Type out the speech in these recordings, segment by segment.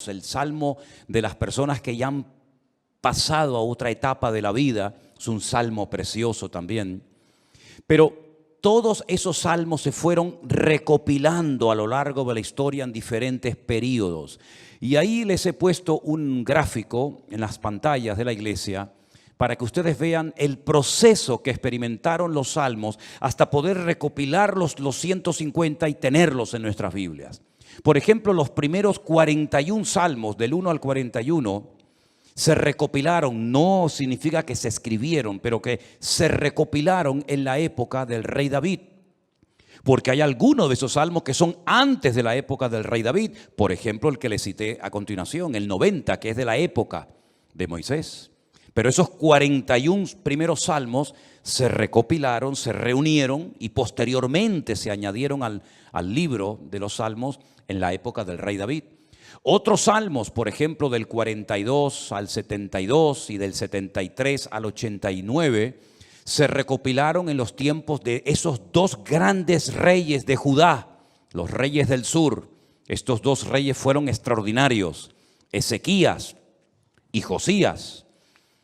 el salmo de las personas que ya han pasado a otra etapa de la vida, es un salmo precioso también. Pero todos esos salmos se fueron recopilando a lo largo de la historia en diferentes periodos. Y ahí les he puesto un gráfico en las pantallas de la iglesia para que ustedes vean el proceso que experimentaron los salmos hasta poder recopilar los 150 y tenerlos en nuestras Biblias. Por ejemplo, los primeros 41 salmos, del 1 al 41, se recopilaron, no significa que se escribieron, pero que se recopilaron en la época del rey David. Porque hay algunos de esos salmos que son antes de la época del rey David. Por ejemplo, el que le cité a continuación, el 90, que es de la época de Moisés. Pero esos 41 primeros salmos se recopilaron, se reunieron y posteriormente se añadieron al libro de los salmos en la época del rey David. Otros salmos, por ejemplo, del 42 al 72 y del 73 al 89, se recopilaron en los tiempos de esos dos grandes reyes de Judá, los reyes del sur. Estos dos reyes fueron extraordinarios, Ezequías y Josías.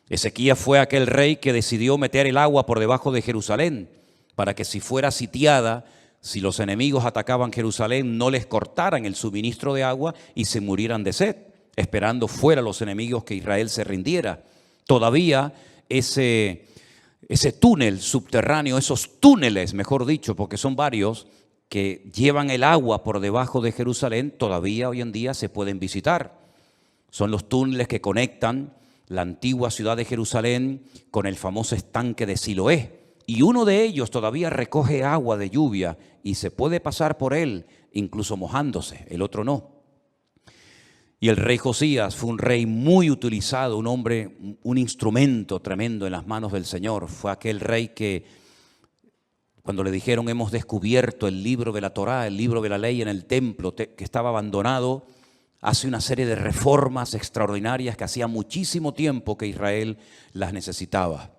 Ezequías fue aquel rey que decidió meter el agua por debajo de Jerusalén para que si fuera sitiada, si los enemigos atacaban Jerusalén, no les cortaran el suministro de agua y se murieran de sed, esperando fuera los enemigos que Israel se rindiera. Todavía ese túnel subterráneo, esos túneles, mejor dicho, porque son varios, que llevan el agua por debajo de Jerusalén, todavía hoy en día se pueden visitar. Son los túneles que conectan la antigua ciudad de Jerusalén con el famoso estanque de Siloé. Y uno de ellos todavía recoge agua de lluvia y se puede pasar por él, incluso mojándose, el otro no. Y el rey Josías fue un rey muy utilizado, un hombre, un instrumento tremendo en las manos del Señor. Fue aquel rey que cuando le dijeron hemos descubierto el libro de la Torá, el libro de la ley en el templo que estaba abandonado, hace una serie de reformas extraordinarias que hacía muchísimo tiempo que Israel las necesitaba.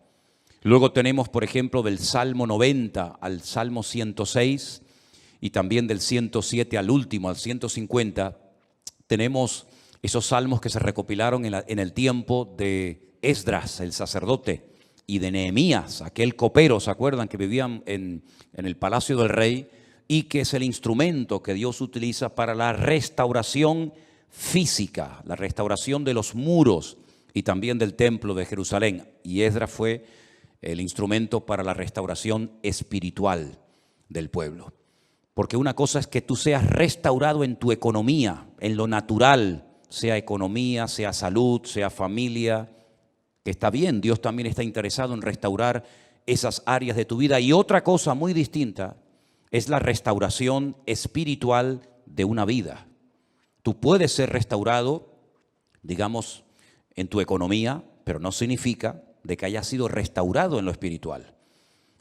Luego tenemos, por ejemplo, del Salmo 90 al Salmo 106 y también del 107 al último, al 150, tenemos esos salmos que se recopilaron en el tiempo de Esdras, el sacerdote, y de Nehemías, aquel copero, ¿se acuerdan? Que vivían en el palacio del rey y que es el instrumento que Dios utiliza para la restauración física, la restauración de los muros y también del templo de Jerusalén. Y Esdras fue el instrumento para la restauración espiritual del pueblo. Porque una cosa es que tú seas restaurado en tu economía, en lo natural, sea economía, sea salud, sea familia, que está bien, Dios también está interesado en restaurar esas áreas de tu vida. Y otra cosa muy distinta es la restauración espiritual de una vida. Tú puedes ser restaurado, digamos, en tu economía, pero no significa de que hayas sido restaurado en lo espiritual.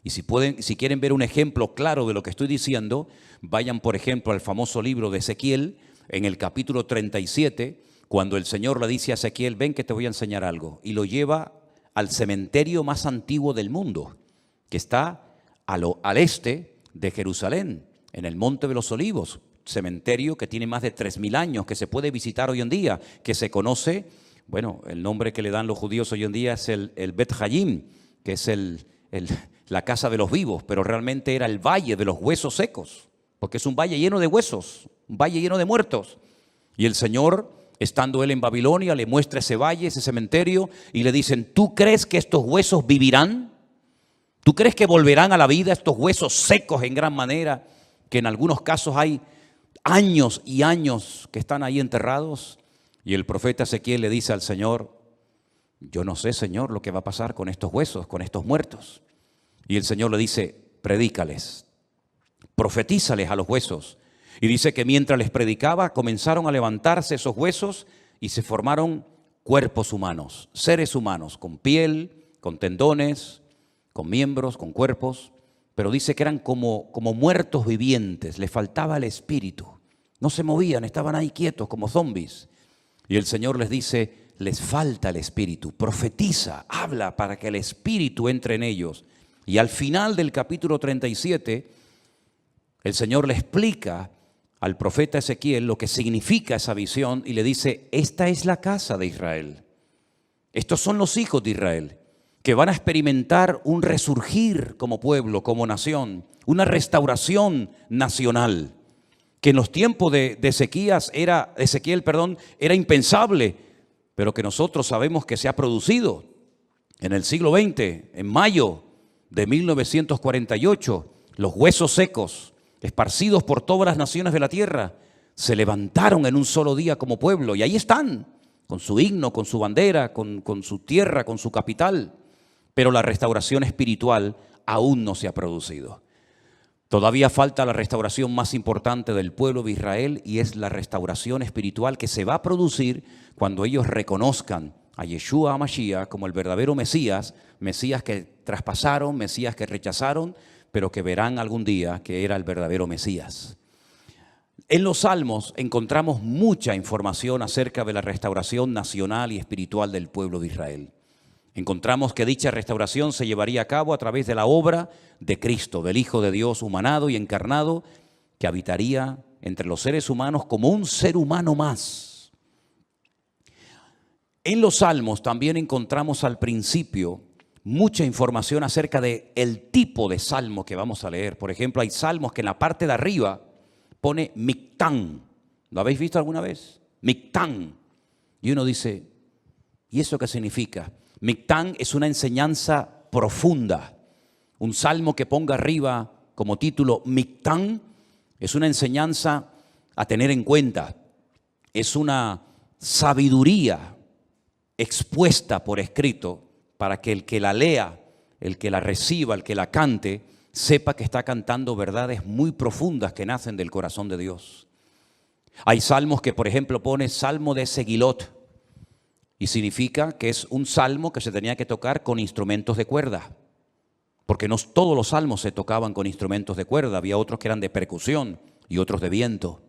Y si quieren ver un ejemplo claro de lo que estoy diciendo, vayan, por ejemplo, al famoso libro de Ezequiel, en el capítulo 37, cuando el Señor le dice a Ezequiel, ven que te voy a enseñar algo, y lo lleva al cementerio más antiguo del mundo, que está al este de Jerusalén, en el Monte de los Olivos, cementerio que tiene más de 3.000 años, que se puede visitar hoy en día, que se conoce, bueno, el nombre que le dan los judíos hoy en día es el Bet Hayim, que es la casa de los vivos, pero realmente era el valle de los huesos secos, porque es un valle lleno de huesos, un valle lleno de muertos. Y el Señor, estando él en Babilonia, le muestra ese valle, ese cementerio, y le dicen, ¿tú crees que estos huesos vivirán? ¿Tú crees que volverán a la vida estos huesos secos en gran manera, que en algunos casos hay años y años que están ahí enterrados? Y el profeta Ezequiel le dice al Señor, yo no sé, Señor, lo que va a pasar con estos huesos, con estos muertos. Y el Señor le dice, predícales, profetízales a los huesos. Y dice que mientras les predicaba, comenzaron a levantarse esos huesos y se formaron cuerpos humanos, seres humanos, con piel, con tendones, con miembros, con cuerpos. Pero dice que eran como muertos vivientes, les faltaba el espíritu. No se movían, estaban ahí quietos como zombies. Y el Señor les dice, les falta el espíritu, profetiza, habla para que el espíritu entre en ellos. Y al final del capítulo 37, el Señor le explica al profeta Ezequiel lo que significa esa visión y le dice: esta es la casa de Israel. Estos son los hijos de Israel que van a experimentar un resurgir como pueblo, como nación, una restauración nacional, que en los tiempos de Ezequiel era impensable, pero que nosotros sabemos que se ha producido en el siglo XX, en mayo de 1948, los huesos secos, esparcidos por todas las naciones de la tierra, se levantaron en un solo día como pueblo, y ahí están, con su himno, con su bandera, con su tierra, con su capital. Pero la restauración espiritual aún no se ha producido. Todavía falta la restauración más importante del pueblo de Israel, y es la restauración espiritual que se va a producir cuando ellos reconozcan a Yeshua HaMashiach como el verdadero Mesías, Mesías que traspasaron, Mesías que rechazaron, pero que verán algún día que era el verdadero Mesías. En los Salmos encontramos mucha información acerca de la restauración nacional y espiritual del pueblo de Israel. Encontramos que dicha restauración se llevaría a cabo a través de la obra de Cristo, del Hijo de Dios humanado y encarnado, que habitaría entre los seres humanos como un ser humano más. En los Salmos también encontramos al principio mucha información acerca del tipo de salmo que vamos a leer. Por ejemplo, hay salmos que en la parte de arriba pone Mictán. ¿Lo habéis visto alguna vez? Mictán. Y uno dice, ¿y eso qué significa? Mictán es una enseñanza profunda. Un salmo que ponga arriba como título Mictán es una enseñanza a tener en cuenta. Es una sabiduría expuesta por escrito para que el que la lea, el que la reciba, el que la cante, sepa que está cantando verdades muy profundas que nacen del corazón de Dios. Hay salmos que, por ejemplo, pone Salmo de Segilot, y significa que es un salmo que se tenía que tocar con instrumentos de cuerda, porque no todos los salmos se tocaban con instrumentos de cuerda, había otros que eran de percusión y otros de viento.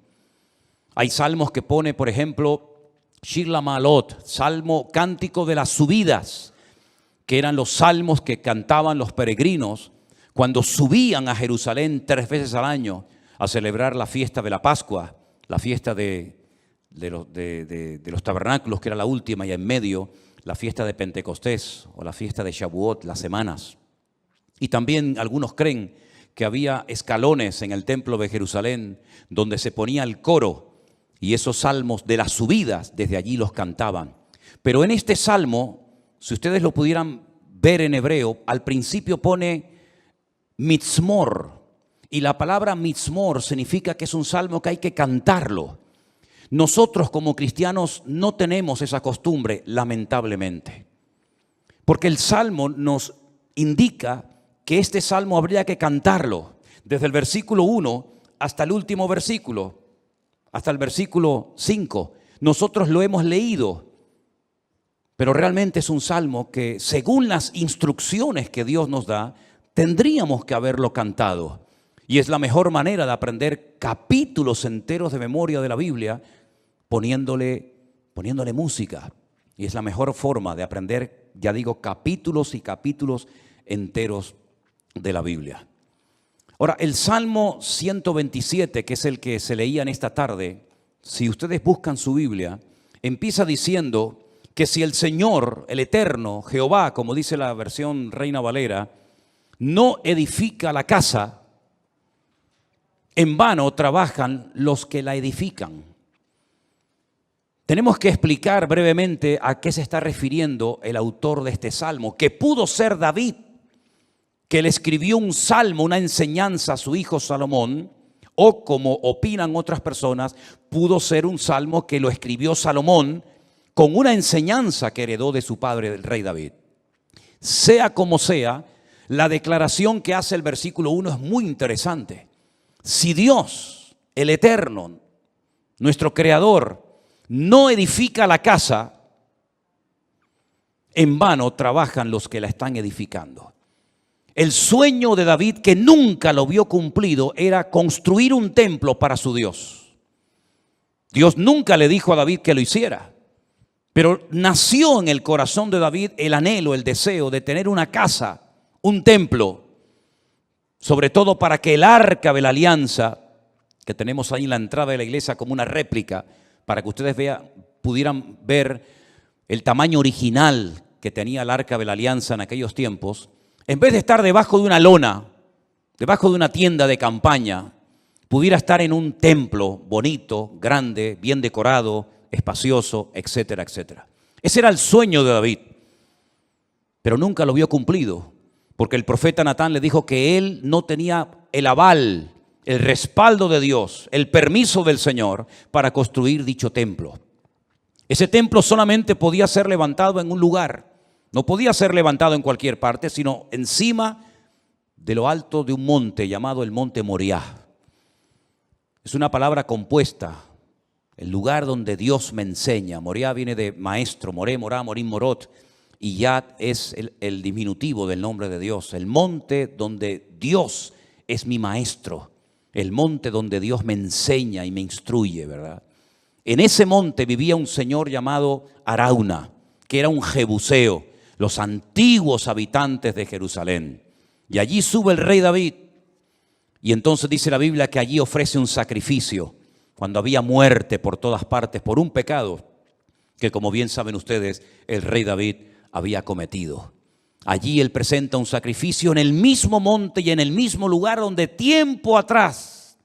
Hay salmos que pone, por ejemplo, Shir LaMa'alot, salmo cántico de las subidas, que eran los salmos que cantaban los peregrinos cuando subían a Jerusalén 3 veces al año a celebrar la fiesta de la Pascua, la fiesta de los tabernáculos, que era la última, y en medio la fiesta de Pentecostés o la fiesta de Shavuot, las semanas. Y también algunos creen que había escalones en el templo de Jerusalén donde se ponía el coro, y esos salmos de las subidas desde allí los cantaban. Pero en este salmo, si ustedes lo pudieran ver en hebreo, al principio pone Mitzmor, y la palabra Mitzmor significa que es un salmo que hay que cantarlo. Nosotros como cristianos no tenemos esa costumbre, lamentablemente, porque el salmo nos indica que este salmo habría que cantarlo desde el versículo 1 hasta el último versículo, hasta el versículo 5. Nosotros lo hemos leído, pero realmente es un salmo que, según las instrucciones que Dios nos da, tendríamos que haberlo cantado. Y es la mejor manera de aprender capítulos enteros de memoria de la Biblia, poniéndole música. Y es la mejor forma de aprender, ya digo, capítulos y capítulos enteros de la Biblia. Ahora, el Salmo 127, que es el que se leía en esta tarde, si ustedes buscan su Biblia, empieza diciendo que si el Señor, el Eterno, Jehová, como dice la versión Reina Valera, no edifica la casa, en vano trabajan los que la edifican. Tenemos que explicar brevemente a qué se está refiriendo el autor de este salmo, que pudo ser David, que le escribió un salmo, una enseñanza a su hijo Salomón, o como opinan otras personas, pudo ser un salmo que lo escribió Salomón con una enseñanza que heredó de su padre, el rey David. Sea como sea, la declaración que hace el versículo 1 es muy interesante. Si Dios, el Eterno, nuestro Creador, no edifica la casa, en vano trabajan los que la están edificando. El sueño de David, que nunca lo vio cumplido, era construir un templo para su Dios. Dios nunca le dijo a David que lo hiciera, pero nació en el corazón de David el anhelo, el deseo de tener una casa, un templo, sobre todo para que el arca de la alianza que tenemos ahí en la entrada de la iglesia como una réplica, para que ustedes pudieran ver el tamaño original que tenía el Arca de la Alianza en aquellos tiempos, en vez de estar debajo de una lona, debajo de una tienda de campaña, pudiera estar en un templo bonito, grande, bien decorado, espacioso, etcétera, etcétera. Ese era el sueño de David, pero nunca lo vio cumplido, porque el profeta Natán le dijo que él no tenía el aval, el respaldo de Dios, el permiso del Señor para construir dicho templo. Ese templo solamente podía ser levantado en un lugar, no podía ser levantado en cualquier parte, sino encima de lo alto de un monte llamado el monte Moriah. Es una palabra compuesta, el lugar donde Dios me enseña. Moriah viene de maestro, Moré, Morá, Morim, Morot, y Yad es el diminutivo del nombre de Dios. El monte donde Dios es mi maestro, el monte donde Dios me enseña y me instruye, ¿verdad? En ese monte vivía un señor llamado Arauna, que era un jebuseo, los antiguos habitantes de Jerusalén. Y allí sube el rey David, y entonces dice la Biblia que allí ofrece un sacrificio, cuando había muerte por todas partes, por un pecado que, como bien saben ustedes, el rey David había cometido. Allí él presenta un sacrificio en el mismo monte y en el mismo lugar donde tiempo atrás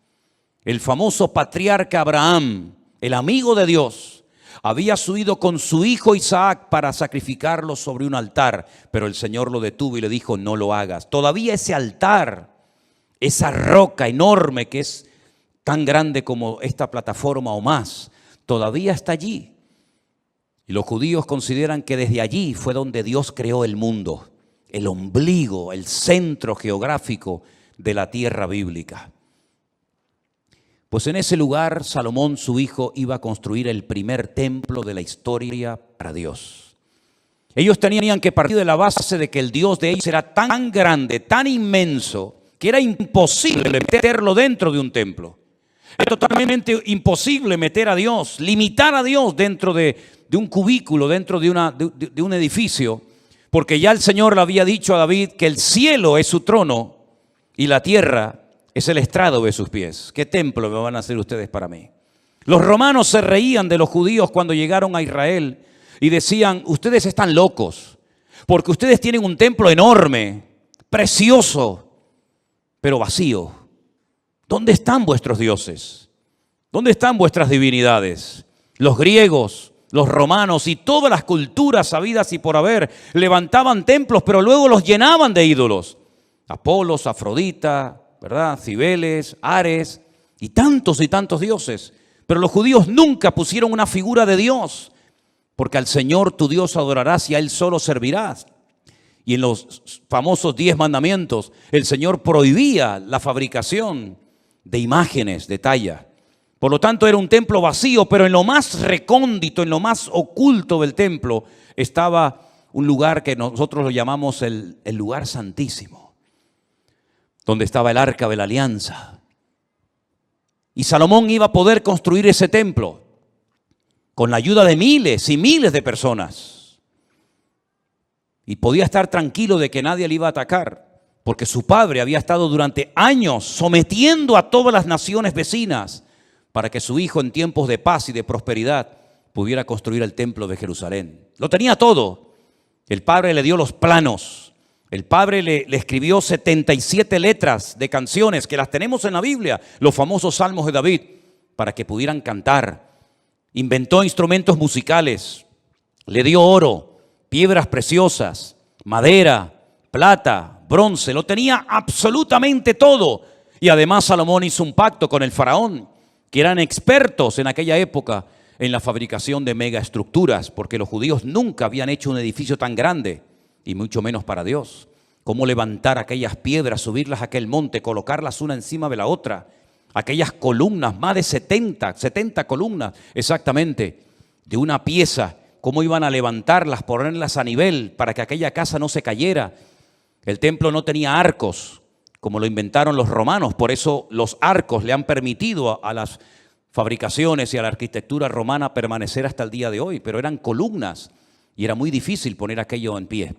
el famoso patriarca Abraham, el amigo de Dios, había subido con su hijo Isaac para sacrificarlo sobre un altar, pero el Señor lo detuvo y le dijo: no lo hagas. Todavía ese altar, esa roca enorme que es tan grande como esta plataforma o más, todavía está allí. Y los judíos consideran que desde allí fue donde Dios creó el mundo, el ombligo, el centro geográfico de la tierra bíblica. Pues en ese lugar Salomón, su hijo, iba a construir el primer templo de la historia para Dios. Ellos tenían que partir de la base de que el Dios de ellos era tan grande, tan inmenso, que era imposible meterlo dentro de un templo. Era totalmente imposible meter a Dios, limitar a Dios dentro de un cubículo, dentro de un edificio, porque ya el Señor le había dicho a David que el cielo es su trono y la tierra es el estrado de sus pies. ¿Qué templo me van a hacer ustedes para mí? Los romanos se reían de los judíos cuando llegaron a Israel y decían: ustedes están locos, porque ustedes tienen un templo enorme, precioso, pero vacío. ¿Dónde están vuestros dioses? ¿Dónde están vuestras divinidades? Los griegos, los romanos y todas las culturas habidas y por haber levantaban templos, pero luego los llenaban de ídolos. Apolos, Afrodita, ¿verdad? Cibeles, Ares y tantos dioses. Pero los judíos nunca pusieron una figura de Dios, porque al Señor tu Dios adorarás y a Él solo servirás. Y en los famosos 10 mandamientos, el Señor prohibía la fabricación de imágenes de talla. Por lo tanto, era un templo vacío, pero en lo más recóndito, en lo más oculto del templo, estaba un lugar que nosotros lo llamamos el lugar santísimo, donde estaba el Arca de la Alianza. Y Salomón iba a poder construir ese templo con la ayuda de miles y miles de personas. Y podía estar tranquilo de que nadie le iba a atacar, porque su padre había estado durante años sometiendo a todas las naciones vecinas para que su hijo en tiempos de paz y de prosperidad pudiera construir el templo de Jerusalén. Lo tenía todo. El padre le dio los planos. El padre le escribió 77 letras de canciones que las tenemos en la Biblia, los famosos salmos de David, para que pudieran cantar. Inventó instrumentos musicales, le dio oro, piedras preciosas, madera, plata, bronce, lo tenía absolutamente todo. Y además Salomón hizo un pacto con el faraón, que eran expertos en aquella época en la fabricación de megaestructuras, porque los judíos nunca habían hecho un edificio tan grande, y mucho menos para Dios. Cómo levantar aquellas piedras, subirlas a aquel monte, colocarlas una encima de la otra. Aquellas columnas, más de 70 columnas exactamente, de una pieza. Cómo iban a levantarlas, ponerlas a nivel para que aquella casa no se cayera. El templo no tenía arcos, como lo inventaron los romanos. Por eso los arcos le han permitido a las fabricaciones y a la arquitectura romana permanecer hasta el día de hoy. Pero eran columnas y era muy difícil poner aquello en pie.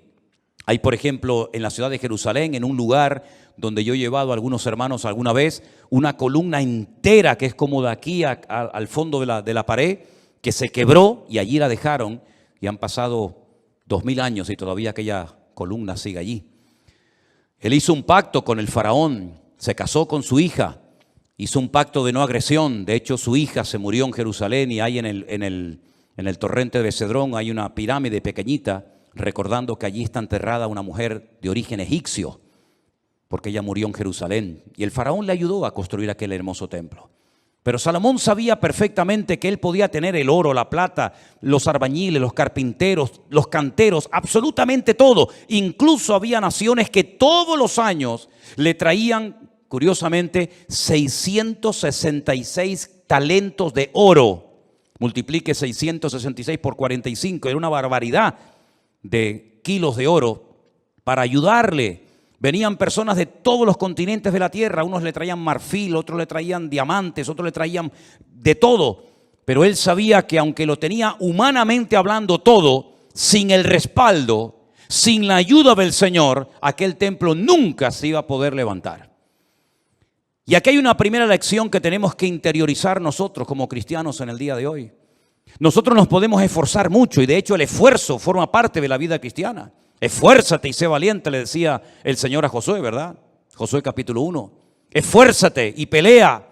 Hay, por ejemplo, en la ciudad de Jerusalén, en un lugar donde yo he llevado a algunos hermanos alguna vez, una columna entera que es como de aquí al fondo de la pared, que se quebró y allí la dejaron, y han pasado 2000 años y todavía aquella columna sigue allí. Él hizo un pacto con el faraón, se casó con su hija, hizo un pacto de no agresión. De hecho, su hija se murió en Jerusalén, y hay en el torrente de Cedrón hay una pirámide pequeñita, recordando que allí está enterrada una mujer de origen egipcio, porque ella murió en Jerusalén. Y el faraón le ayudó a construir aquel hermoso templo. Pero Salomón sabía perfectamente que él podía tener el oro, la plata, los albañiles, los carpinteros, los canteros, absolutamente todo. Incluso había naciones que todos los años le traían, curiosamente, 666 talentos de oro. Multiplique 666 por 45, era una barbaridad de kilos de oro para ayudarle. Venían personas de todos los continentes de la tierra, unos le traían marfil, otros le traían diamantes, otros le traían de todo. Pero él sabía que aunque lo tenía humanamente hablando todo, sin el respaldo, sin la ayuda del Señor, aquel templo nunca se iba a poder levantar. Y aquí hay una primera lección que tenemos que interiorizar nosotros como cristianos en el día de hoy. Nosotros nos podemos esforzar mucho, y de hecho el esfuerzo forma parte de la vida cristiana. Esfuérzate y sé valiente, le decía el Señor a Josué, ¿verdad? Josué capítulo 1. Esfuérzate y pelea,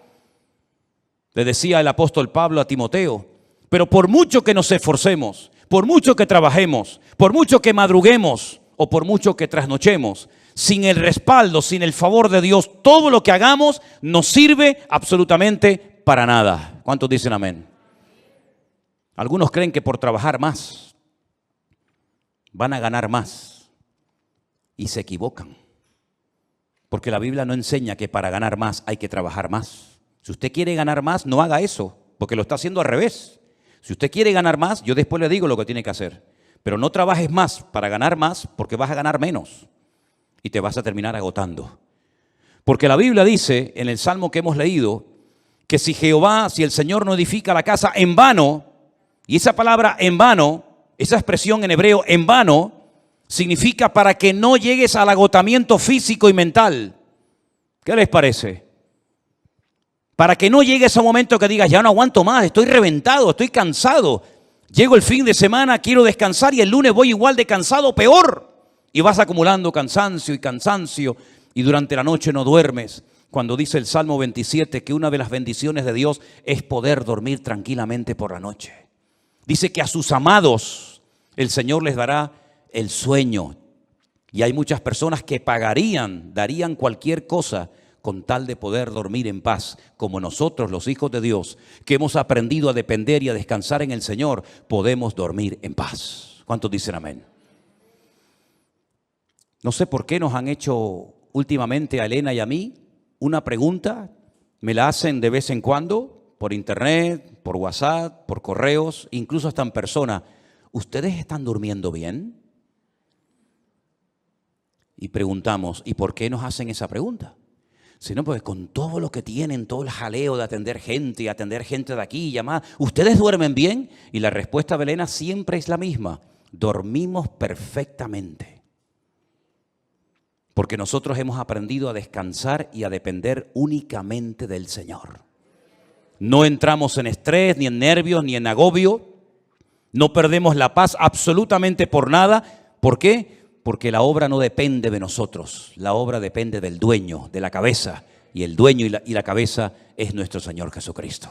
le decía el apóstol Pablo a Timoteo. Pero por mucho que nos esforcemos, por mucho que trabajemos, por mucho que madruguemos o por mucho que trasnochemos, sin el respaldo, sin el favor de Dios, todo lo que hagamos no sirve absolutamente para nada. ¿Cuántos dicen amén? Algunos creen que por trabajar más van a ganar más, y se equivocan, porque la Biblia no enseña que para ganar más hay que trabajar más. Si usted quiere ganar más, no haga eso, porque lo está haciendo al revés. Si usted quiere ganar más, yo después le digo lo que tiene que hacer, pero no trabajes más para ganar más, porque vas a ganar menos y te vas a terminar agotando. Porque la Biblia dice en el Salmo que hemos leído que si el Señor no edifica la casa, en vano, y esa palabra en vano, esa expresión en hebreo, en vano, significa para que no llegues al agotamiento físico y mental. ¿Qué les parece? Para que no llegues a un momento que digas, ya no aguanto más, estoy reventado, estoy cansado. Llego el fin de semana, quiero descansar, y el lunes voy igual de cansado, peor. Y vas acumulando cansancio, y durante la noche no duermes. Cuando dice el Salmo 27 que una de las bendiciones de Dios es poder dormir tranquilamente por la noche. Dice que a sus amados el Señor les dará el sueño. Y hay muchas personas que darían cualquier cosa con tal de poder dormir en paz, como nosotros, los hijos de Dios, que hemos aprendido a depender y a descansar en el Señor, podemos dormir en paz. ¿Cuántos dicen amén? No sé por qué nos han hecho últimamente a Elena y a mí una pregunta, me la hacen de vez en cuando, por internet, por WhatsApp, por correos, incluso hasta en persona. ¿Ustedes están durmiendo bien? Y preguntamos, ¿y por qué nos hacen esa pregunta? Si no, pues con todo lo que tienen, todo el jaleo de atender gente de aquí y llamar, ¿ustedes duermen bien? Y la respuesta de Elena siempre es la misma, dormimos perfectamente. Porque nosotros hemos aprendido a descansar y a depender únicamente del Señor. No entramos en estrés, ni en nervios, ni en agobio. No perdemos la paz absolutamente por nada. ¿Por qué? Porque la obra no depende de nosotros. La obra depende del dueño, de la cabeza. Y el dueño y la cabeza es nuestro Señor Jesucristo.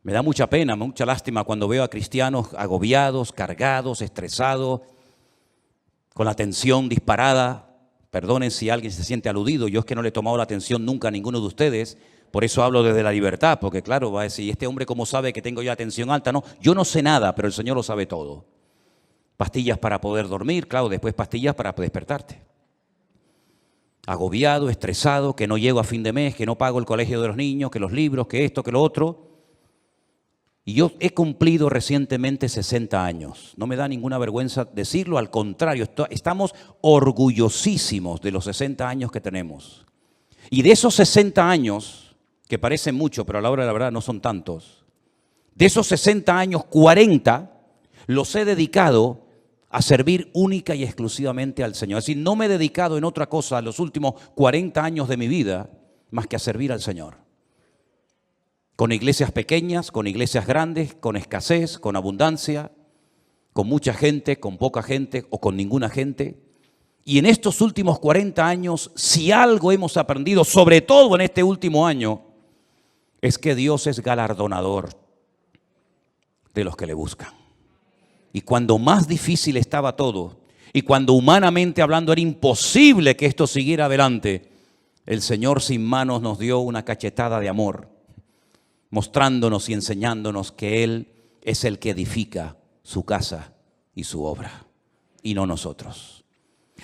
Me da mucha pena, mucha lástima cuando veo a cristianos agobiados, cargados, estresados, con la tensión disparada. Perdonen si alguien se siente aludido. Yo es que no le he tomado la atención nunca a ninguno de ustedes. Por eso hablo desde la libertad, porque claro, va a decir, ¿este hombre cómo sabe que tengo yo la tensión alta? No, yo no sé nada, pero el Señor lo sabe todo. Pastillas para poder dormir, claro, después pastillas para despertarte. Agobiado, estresado, que no llego a fin de mes, que no pago el colegio de los niños, que los libros, que esto, que lo otro. Y yo he cumplido recientemente 60 años. No me da ninguna vergüenza decirlo, al contrario, estamos orgullosísimos de los 60 años que tenemos. Y de esos 60 años, que parecen mucho, pero a la hora de la verdad no son tantos, de esos 60 años, 40 los he dedicado a servir única y exclusivamente al Señor. Es decir, no me he dedicado en otra cosa los últimos 40 años de mi vida más que a servir al Señor. Con iglesias pequeñas, con iglesias grandes, con escasez, con abundancia, con mucha gente, con poca gente o con ninguna gente. Y en estos últimos 40 años, si algo hemos aprendido, sobre todo en este último año, es que Dios es galardonador de los que le buscan. Y cuando más difícil estaba todo, y cuando humanamente hablando era imposible que esto siguiera adelante, el Señor sin manos nos dio una cachetada de amor, mostrándonos y enseñándonos que Él es el que edifica su casa y su obra, y no nosotros.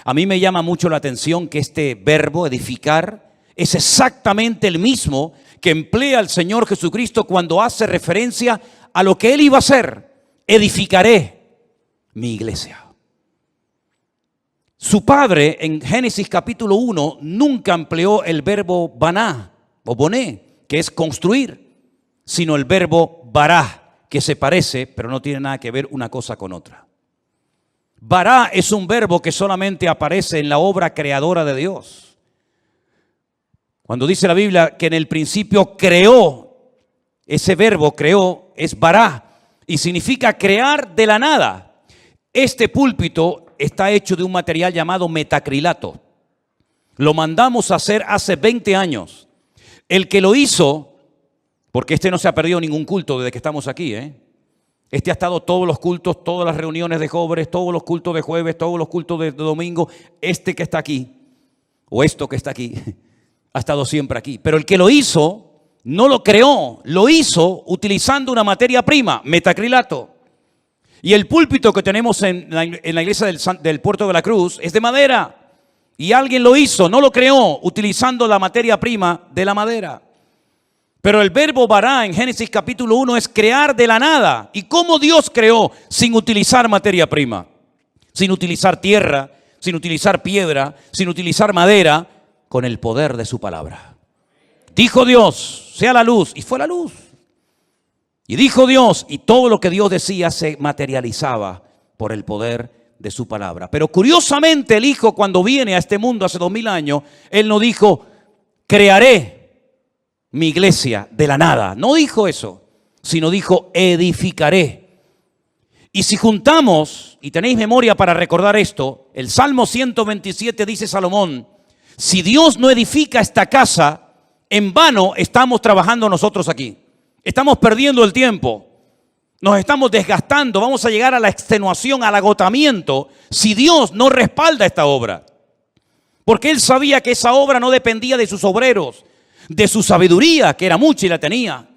A mí me llama mucho la atención que este verbo, edificar, es exactamente el mismo que emplea el Señor Jesucristo cuando hace referencia a lo que Él iba a hacer. Edificaré mi iglesia. Su padre en Génesis capítulo 1 nunca empleó el verbo baná o boné, que es construir, sino el verbo bará, que se parece, pero no tiene nada que ver una cosa con otra. Bará es un verbo que solamente aparece en la obra creadora de Dios. Cuando dice la Biblia que en el principio creó, ese verbo creó es bará y significa crear de la nada. Este púlpito está hecho de un material llamado metacrilato. Lo mandamos a hacer hace 20 años. El que lo hizo, porque este no se ha perdido ningún culto desde que estamos aquí, Este ha estado todos los cultos, todas las reuniones de jóvenes, todos los cultos de jueves, todos los cultos de domingo. Este que está aquí, o esto que está aquí, ha estado siempre aquí. Pero el que lo hizo, no lo creó, lo hizo utilizando una materia prima, metacrilato. Y el púlpito que tenemos en la iglesia del Puerto de la Cruz es de madera. Y alguien lo hizo, no lo creó, utilizando la materia prima de la madera. Pero el verbo bará en Génesis capítulo 1 es crear de la nada. ¿Y cómo Dios creó sin utilizar materia prima? Sin utilizar tierra, sin utilizar piedra, sin utilizar madera, con el poder de su palabra. Dijo Dios, sea la luz, y fue la luz. Y dijo Dios, y todo lo que Dios decía se materializaba por el poder de su palabra. Pero curiosamente el Hijo, cuando viene a este mundo hace 2000 años, Él no dijo, crearé mi iglesia de la nada. No dijo eso, sino dijo, edificaré. Y si juntamos, y tenéis memoria para recordar esto, el Salmo 127 dice Salomón, si Dios no edifica esta casa, en vano estamos trabajando nosotros aquí. Estamos perdiendo el tiempo, nos estamos desgastando, vamos a llegar a la extenuación, al agotamiento, si Dios no respalda esta obra. Porque Él sabía que esa obra no dependía de sus obreros, de su sabiduría, que era mucha y la tenía,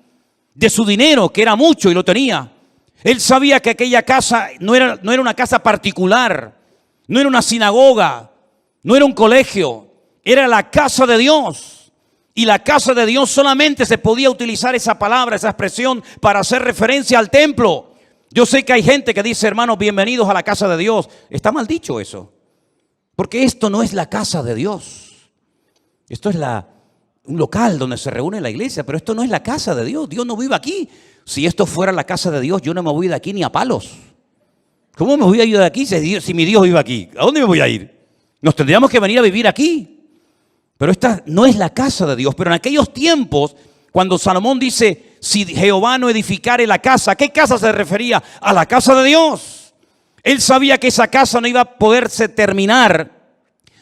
de su dinero, que era mucho y lo tenía. Él sabía que aquella casa no era una casa particular, no era una sinagoga, no era un colegio, era la casa de Dios. Y la casa de Dios solamente se podía utilizar esa palabra, esa expresión para hacer referencia al templo. Yo sé que hay gente que dice, hermanos, bienvenidos a la casa de Dios. Está mal dicho eso. Porque esto no es la casa de Dios. Esto es un local donde se reúne la iglesia, pero esto no es la casa de Dios. Dios no vive aquí. Si esto fuera la casa de Dios, yo no me voy de aquí ni a palos. ¿Cómo me voy a ir de aquí si mi Dios vive aquí? ¿A dónde me voy a ir? Nos tendríamos que venir a vivir aquí. Pero esta no es la casa de Dios. Pero en aquellos tiempos, cuando Salomón dice, si Jehová no edificare la casa, ¿a qué casa se refería? A la casa de Dios. Él sabía que esa casa no iba a poderse terminar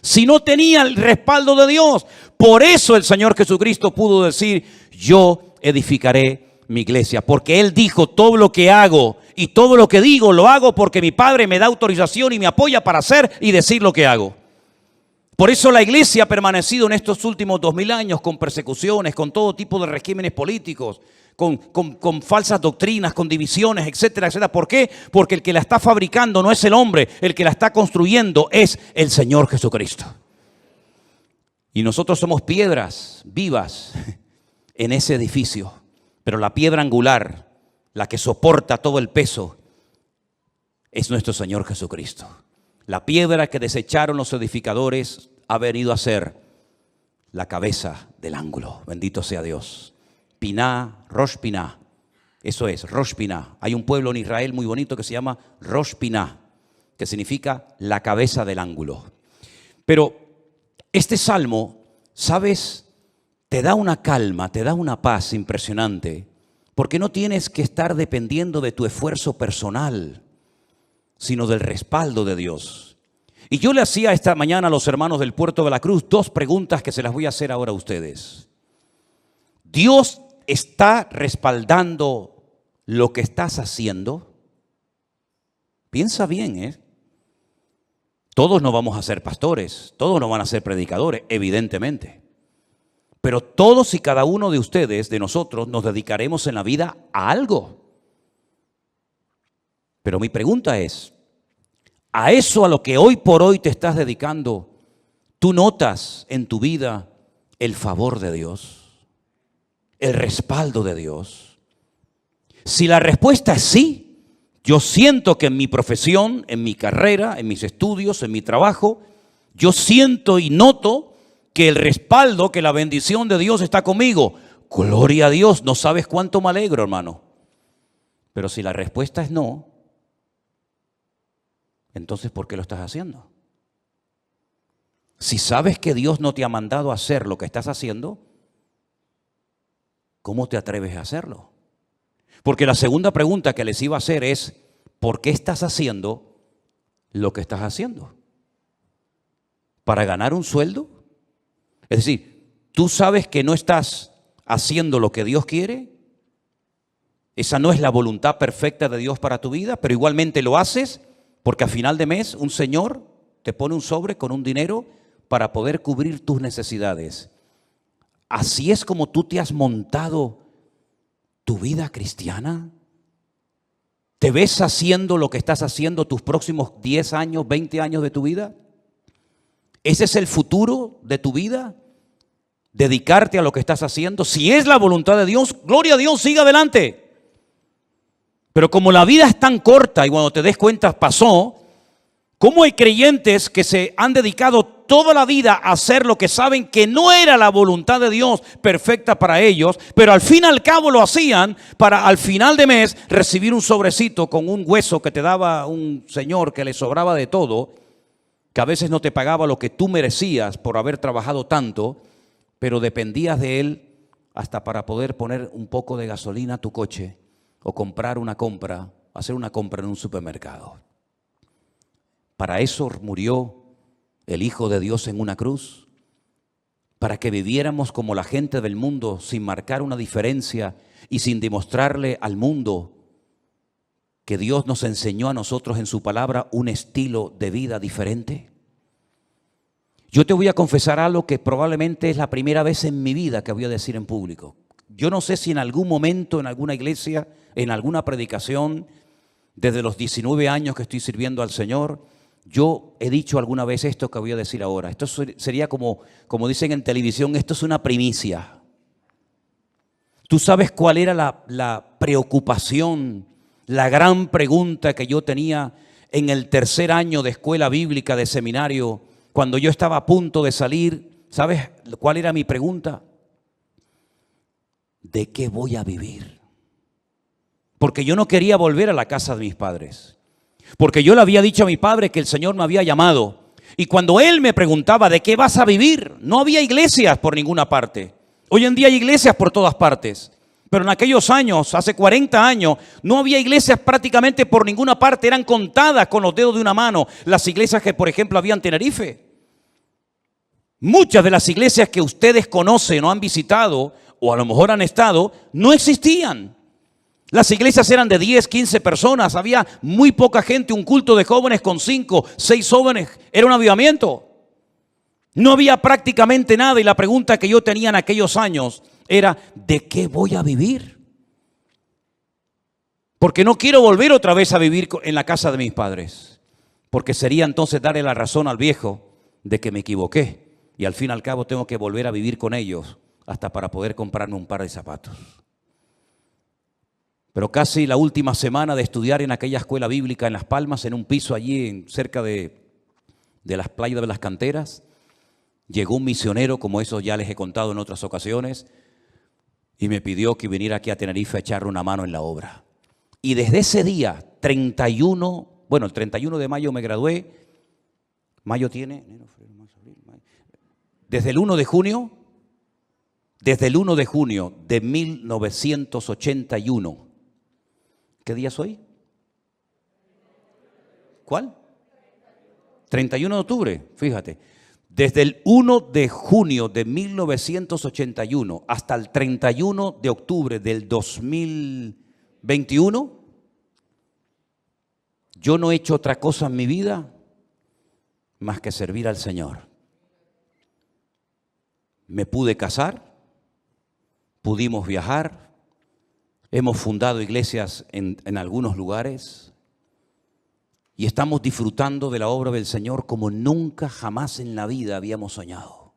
si no tenía el respaldo de Dios. Por eso el Señor Jesucristo pudo decir, yo edificaré mi iglesia. Porque Él dijo, todo lo que hago y todo lo que digo, lo hago porque mi Padre me da autorización y me apoya para hacer y decir lo que hago. Por eso la iglesia ha permanecido en estos últimos 2000 años con persecuciones, con todo tipo de regímenes políticos, con falsas doctrinas, con divisiones, etcétera, etcétera. ¿Por qué? Porque el que la está fabricando no es el hombre, el que la está construyendo es el Señor Jesucristo. Y nosotros somos piedras vivas en ese edificio, pero la piedra angular, la que soporta todo el peso, es nuestro Señor Jesucristo. La piedra que desecharon los edificadores ha venido a ser la cabeza del ángulo. Bendito sea Dios. Piná, Rosh Piná. Eso es, Rosh Piná. Hay un pueblo en Israel muy bonito que se llama Rosh Piná, que significa la cabeza del ángulo. Pero este salmo, ¿sabes? Te da una calma, te da una paz impresionante, porque no tienes que estar dependiendo de tu esfuerzo personal, sino del respaldo de Dios. Y yo le hacía esta mañana a los hermanos del Puerto de la Cruz 2 preguntas que se las voy a hacer ahora a ustedes. ¿Dios está respaldando lo que estás haciendo? Piensa bien, ¿eh? Todos no vamos a ser pastores, todos no van a ser predicadores, evidentemente. Pero todos y cada uno de ustedes, de nosotros, nos dedicaremos en la vida a algo. Pero mi pregunta es, ¿a eso a lo que hoy por hoy te estás dedicando, tú notas en tu vida el favor de Dios, el respaldo de Dios? Si la respuesta es sí, yo siento que en mi profesión, en mi carrera, en mis estudios, en mi trabajo, yo siento y noto que el respaldo, que la bendición de Dios está conmigo. Gloria a Dios, no sabes cuánto me alegro, hermano. Pero si la respuesta es no, entonces ¿por qué lo estás haciendo? Si sabes que Dios no te ha mandado a hacer lo que estás haciendo, ¿cómo te atreves a hacerlo? Porque la segunda pregunta que les iba a hacer es, ¿por qué estás haciendo lo que estás haciendo? ¿Para ganar un sueldo? Es decir, ¿tú sabes que no estás haciendo lo que Dios quiere? Esa no es la voluntad perfecta de Dios para tu vida, pero igualmente lo haces porque a final de mes un señor te pone un sobre con un dinero para poder cubrir tus necesidades. Así es como tú te has montado tu vida cristiana. ¿Te ves haciendo lo que estás haciendo tus próximos 10 años, 20 años de tu vida? ¿Ese es el futuro de tu vida? ¿Dedicarte a lo que estás haciendo? Si es la voluntad de Dios, gloria a Dios, siga adelante. Pero como la vida es tan corta y cuando te des cuenta pasó, ¿cómo hay creyentes que se han dedicado toda la vida a hacer lo que saben que no era la voluntad de Dios perfecta para ellos, pero al fin y al cabo lo hacían para al final de mes recibir un sobrecito con un hueso que te daba un señor que le sobraba de todo, que a veces no te pagaba lo que tú merecías por haber trabajado tanto, pero dependías de él hasta para poder poner un poco de gasolina a tu coche o comprar una compra, hacer una compra en un supermercado? Para eso murió el Hijo de Dios en una cruz, para que viviéramos como la gente del mundo sin marcar una diferencia y sin demostrarle al mundo que Dios nos enseñó a nosotros en su palabra un estilo de vida diferente. Yo te voy a confesar algo que probablemente es la primera vez en mi vida que voy a decir en público. Yo no sé si en algún momento, en alguna iglesia, en alguna predicación, desde los 19 años que estoy sirviendo al Señor, yo he dicho alguna vez esto que voy a decir ahora. Esto sería como dicen en televisión, esto es una primicia. ¿Tú sabes cuál era la preocupación, la gran pregunta que yo tenía en el tercer año de escuela bíblica, de seminario, cuando yo estaba a punto de salir? ¿Sabes cuál era mi pregunta? ¿De qué voy a vivir? Porque yo no quería volver a la casa de mis padres. Porque yo le había dicho a mi padre que el Señor me había llamado. Y cuando él me preguntaba ¿de qué vas a vivir? No había iglesias por ninguna parte. Hoy en día hay iglesias por todas partes. Pero en aquellos años, hace 40 años, no había iglesias prácticamente por ninguna parte. Eran contadas con los dedos de una mano las iglesias que, por ejemplo, había en Tenerife. Muchas de las iglesias que ustedes conocen o han visitado, o a lo mejor han estado, no existían. Las iglesias eran de 10, 15 personas, había muy poca gente, un culto de jóvenes con 5, 6 jóvenes, era un avivamiento. No había prácticamente nada y la pregunta que yo tenía en aquellos años era, ¿de qué voy a vivir? Porque no quiero volver otra vez a vivir en la casa de mis padres, porque sería entonces darle la razón al viejo de que me equivoqué y al fin y al cabo tengo que volver a vivir con ellos hasta para poder comprarme un par de zapatos. Pero casi la última semana de estudiar en aquella escuela bíblica en Las Palmas, en un piso allí cerca de las playas de las canteras, llegó un misionero, como eso ya les he contado en otras ocasiones, y me pidió que viniera aquí a Tenerife a echarle una mano en la obra. Y desde ese día, 31 Bueno, el 31 de mayo me gradué. Mayo tiene, enero, febrero, marzo, abril, mayo. Desde el 1 de junio de 1981. ¿Qué día es hoy? ¿Cuál? 31 de octubre, fíjate. Desde el 1 de junio de 1981 hasta el 31 de octubre del 2021, yo no he hecho otra cosa en mi vida más que servir al Señor. Me pude casar, pudimos viajar, hemos fundado iglesias en algunos lugares y estamos disfrutando de la obra del Señor como nunca jamás en la vida habíamos soñado.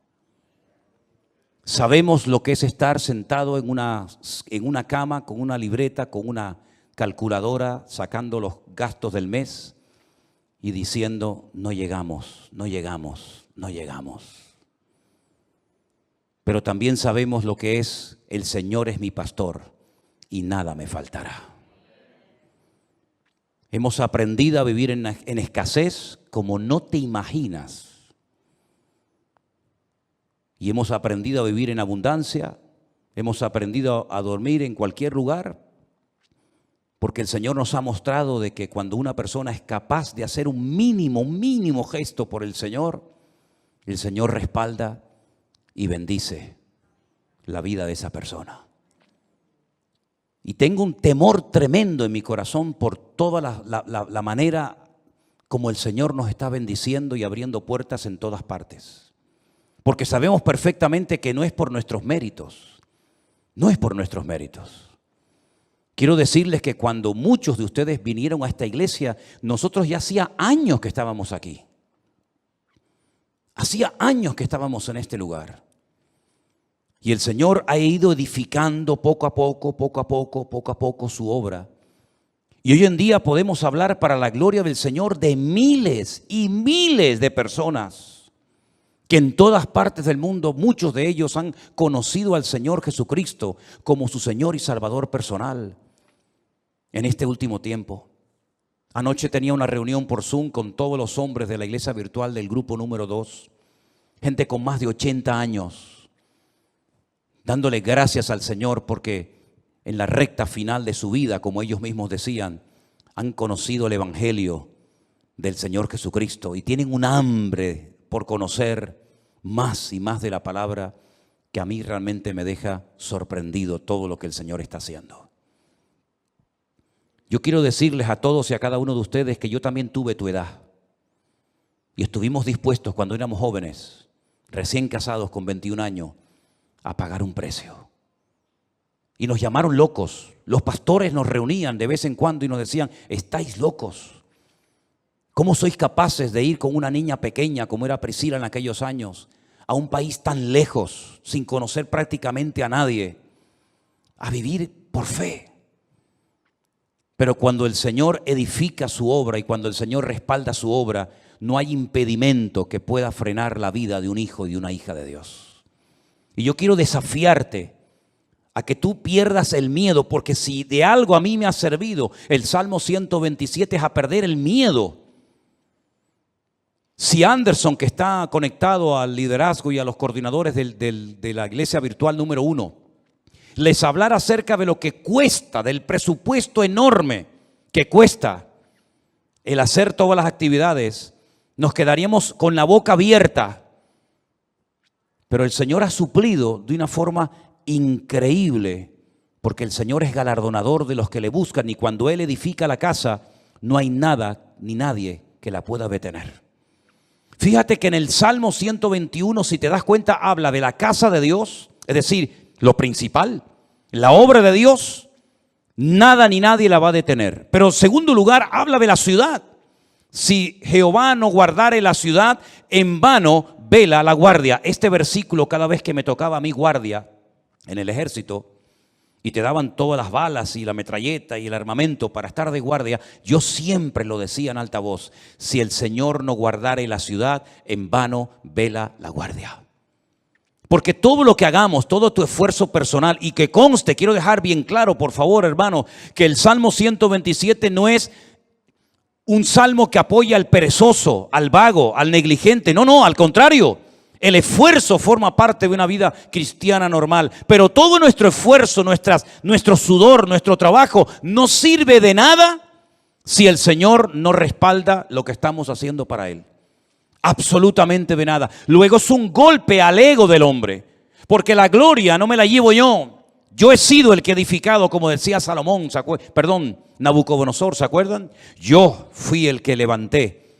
Sabemos lo que es estar sentado en una cama con una libreta, con una calculadora, sacando los gastos del mes y diciendo, no llegamos, no llegamos, no llegamos. Pero también sabemos lo que es, el Señor es mi pastor y nada me faltará. Hemos aprendido a vivir en escasez como no te imaginas. Y hemos aprendido a vivir en abundancia, hemos aprendido a dormir en cualquier lugar, porque el Señor nos ha mostrado de que cuando una persona es capaz de hacer un mínimo gesto por el Señor respalda y bendice la vida de esa persona. Y tengo un temor tremendo en mi corazón por toda la manera como el Señor nos está bendiciendo y abriendo puertas en todas partes. Porque sabemos perfectamente que no es por nuestros méritos, no es por nuestros méritos. Quiero decirles que cuando muchos de ustedes vinieron a esta iglesia, nosotros ya hacía años que estábamos aquí. Hacía años que estábamos en este lugar. Y el Señor ha ido edificando poco a poco su obra. Y hoy en día podemos hablar para la gloria del Señor de miles y miles de personas que en todas partes del mundo, muchos de ellos han conocido al Señor Jesucristo como su Señor y Salvador personal en este último tiempo. Anoche tenía una reunión por Zoom con todos los hombres de la iglesia virtual del grupo número 2, gente con más de 80 años. Dándole gracias al Señor porque en la recta final de su vida, como ellos mismos decían, han conocido el Evangelio del Señor Jesucristo y tienen un hambre por conocer más y más de la palabra que a mí realmente me deja sorprendido todo lo que el Señor está haciendo. Yo quiero decirles a todos y a cada uno de ustedes que yo también tuve tu edad y estuvimos dispuestos cuando éramos jóvenes, recién casados con 21 años, a pagar un precio. Y nos llamaron locos. Los pastores nos reunían de vez en cuando y nos decían, estáis locos. ¿Cómo sois capaces de ir con una niña pequeña como era Priscila en aquellos años a un país tan lejos, sin conocer prácticamente a nadie, a vivir por fe? Pero cuando el Señor edifica su obra y cuando el Señor respalda su obra, no hay impedimento que pueda frenar la vida de un hijo y de una hija de Dios. Y yo quiero desafiarte a que tú pierdas el miedo, porque si de algo a mí me ha servido el Salmo 127 es a perder el miedo. Si Anderson, que está conectado al liderazgo y a los coordinadores de la iglesia virtual número 1, les hablara acerca de lo que cuesta, del presupuesto enorme que cuesta el hacer todas las actividades, nos quedaríamos con la boca abierta. Pero el Señor ha suplido de una forma increíble, porque el Señor es galardonador de los que le buscan y cuando Él edifica la casa, no hay nada ni nadie que la pueda detener. Fíjate que en el Salmo 121, si te das cuenta, habla de la casa de Dios, es decir, lo principal, la obra de Dios, nada ni nadie la va a detener. Pero en segundo lugar, habla de la ciudad. Si Jehová no guardare la ciudad, en vano vela la guardia. Este versículo, cada vez que me tocaba a mí guardia en el ejército y te daban todas las balas y la metralleta y el armamento para estar de guardia, yo siempre lo decía en alta voz: si el Señor no guardare la ciudad, en vano vela la guardia. Porque todo lo que hagamos, todo tu esfuerzo personal, y que conste, quiero dejar bien claro, por favor, hermano, que el Salmo 127 no es un salmo que apoya al perezoso, al vago, al negligente. No, no, al contrario. El esfuerzo forma parte de una vida cristiana normal. Pero todo nuestro esfuerzo, nuestro sudor, nuestro trabajo no sirve de nada si el Señor no respalda lo que estamos haciendo para Él. Absolutamente de nada. Luego es un golpe al ego del hombre. Porque la gloria no me la llevo yo. Yo he sido el que he edificado, como decía Salomón, Nabucodonosor, ¿se acuerdan? Yo fui el que levanté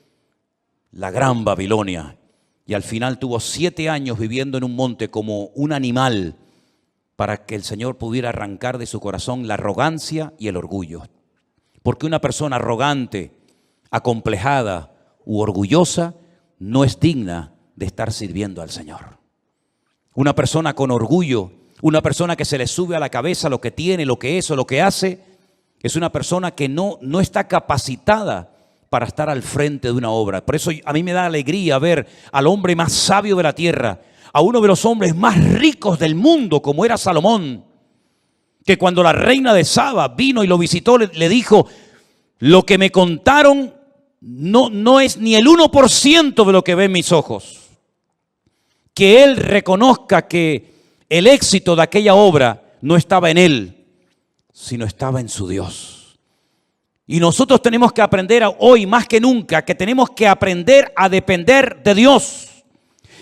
la gran Babilonia. Y al final tuvo 7 años viviendo en un monte como un animal para que el Señor pudiera arrancar de su corazón la arrogancia y el orgullo. Porque una persona arrogante, acomplejada u orgullosa no es digna de estar sirviendo al Señor. Una persona con orgullo, una persona que se le sube a la cabeza lo que tiene, lo que es o lo que hace, es una persona que no está capacitada para estar al frente de una obra. Por eso a mí me da alegría ver al hombre más sabio de la tierra, a uno de los hombres más ricos del mundo, como era Salomón, que cuando la reina de Saba vino y lo visitó, le dijo: lo que me contaron no es ni el 1% de lo que ven mis ojos. Que él reconozca que el éxito de aquella obra no estaba en él, sino estaba en su Dios. Y nosotros tenemos que aprender hoy más que nunca que tenemos que aprender a depender de Dios.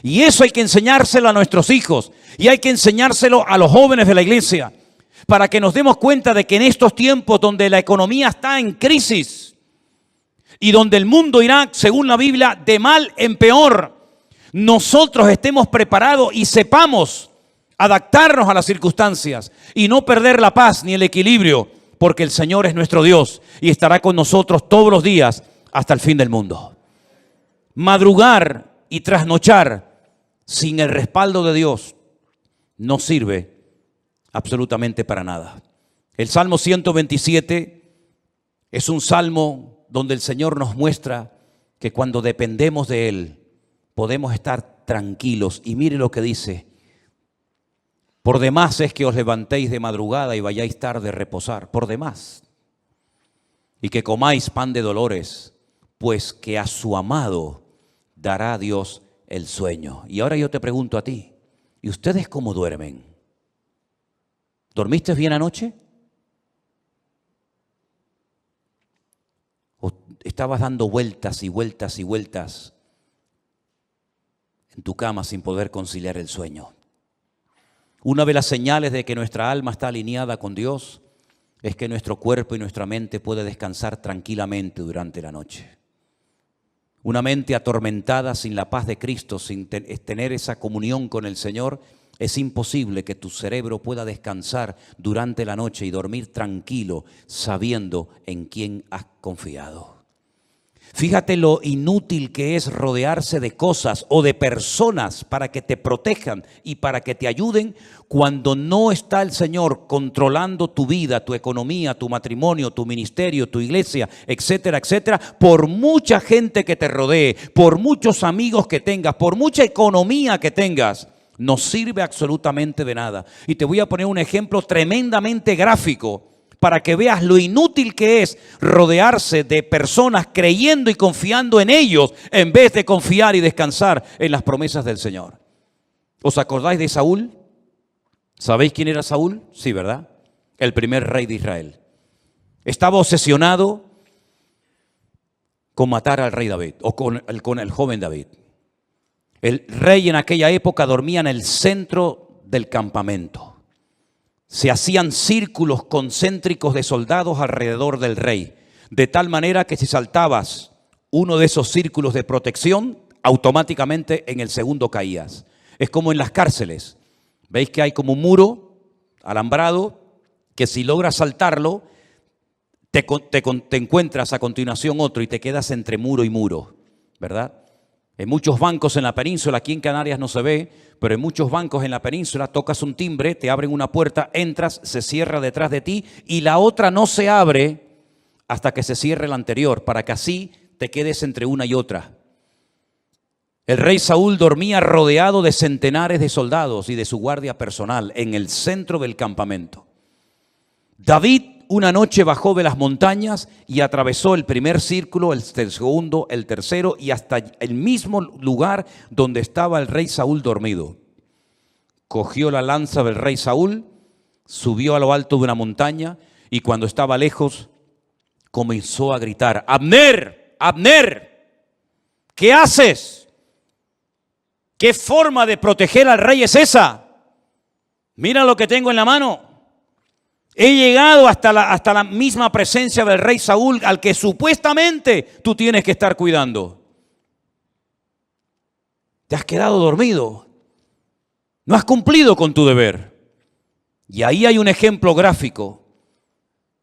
Y eso hay que enseñárselo a nuestros hijos y hay que enseñárselo a los jóvenes de la iglesia para que nos demos cuenta de que en estos tiempos donde la economía está en crisis y donde el mundo irá, según la Biblia, de mal en peor, nosotros estemos preparados y sepamos adaptarnos a las circunstancias y no perder la paz ni el equilibrio, porque el Señor es nuestro Dios y estará con nosotros todos los días hasta el fin del mundo. Madrugar y trasnochar sin el respaldo de Dios no sirve absolutamente para nada. El Salmo 127 es un salmo donde el Señor nos muestra que cuando dependemos de Él podemos estar tranquilos. Y mire lo que dice: por demás es que os levantéis de madrugada y vayáis tarde a reposar, por demás. Y que comáis pan de dolores, pues que a su amado dará Dios el sueño. Y ahora yo te pregunto a ti, ¿y ustedes cómo duermen? ¿Dormiste bien anoche? ¿O estabas dando vueltas y vueltas y vueltas en tu cama sin poder conciliar el sueño? Una de las señales de que nuestra alma está alineada con Dios es que nuestro cuerpo y nuestra mente puede descansar tranquilamente durante la noche. Una mente atormentada sin la paz de Cristo, sin tener esa comunión con el Señor, es imposible que tu cerebro pueda descansar durante la noche y dormir tranquilo sabiendo en quién has confiado. Fíjate lo inútil que es rodearse de cosas o de personas para que te protejan y para que te ayuden cuando no está el Señor controlando tu vida, tu economía, tu matrimonio, tu ministerio, tu iglesia, etcétera, etcétera. Por mucha gente que te rodee, por muchos amigos que tengas, por mucha economía que tengas, no sirve absolutamente de nada. Y te voy a poner un ejemplo tremendamente gráfico para que veas lo inútil que es rodearse de personas creyendo y confiando en ellos en vez de confiar y descansar en las promesas del Señor. ¿Os acordáis de Saúl? ¿Sabéis quién era Saúl? Sí, ¿verdad? El primer rey de Israel. Estaba obsesionado con matar al rey David o con el joven David. El rey en aquella época dormía en el centro del campamento. Se hacían círculos concéntricos de soldados alrededor del rey, de tal manera que si saltabas uno de esos círculos de protección, automáticamente en el segundo caías. Es como en las cárceles. ¿Veis que hay como un muro alambrado que si logras saltarlo, te encuentras a continuación otro y te quedas entre muro y muro, ¿verdad? En muchos bancos en la península, aquí en Canarias no se ve, pero en muchos bancos en la península tocas un timbre, te abren una puerta, entras, se cierra detrás de ti y la otra no se abre hasta que se cierre la anterior, para que así te quedes entre una y otra. El rey Saúl dormía rodeado de centenares de soldados y de su guardia personal en el centro del campamento. David, una noche bajó de las montañas y atravesó el primer círculo, el segundo, el tercero y hasta el mismo lugar donde estaba el rey Saúl dormido. Cogió la lanza del rey Saúl, subió a lo alto de una montaña y cuando estaba lejos comenzó a gritar: Abner, Abner, ¿qué haces? ¿Qué forma de proteger al rey es esa? Mira lo que tengo en la mano. He llegado hasta la misma presencia del rey Saúl, al que supuestamente tú tienes que estar cuidando. Te has quedado dormido. No has cumplido con tu deber. Y ahí hay un ejemplo gráfico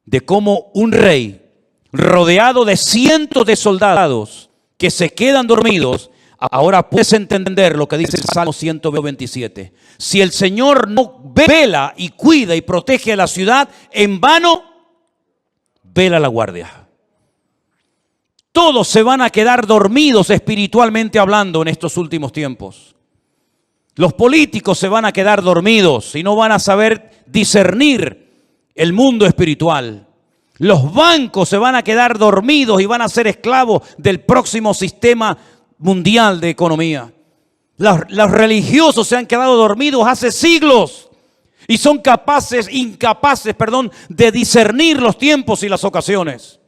de cómo un rey rodeado de cientos de soldados que se quedan dormidos. Ahora puedes entender lo que dice el Salmo 127. Si el Señor no vela y cuida y protege a la ciudad, en vano vela la guardia. Todos se van a quedar dormidos espiritualmente hablando en estos últimos tiempos. Los políticos se van a quedar dormidos y no van a saber discernir el mundo espiritual. Los bancos se van a quedar dormidos y van a ser esclavos del próximo sistema mundial de economía. Los religiosos se han quedado dormidos hace siglos y son incapaces de discernir los tiempos y las ocasiones.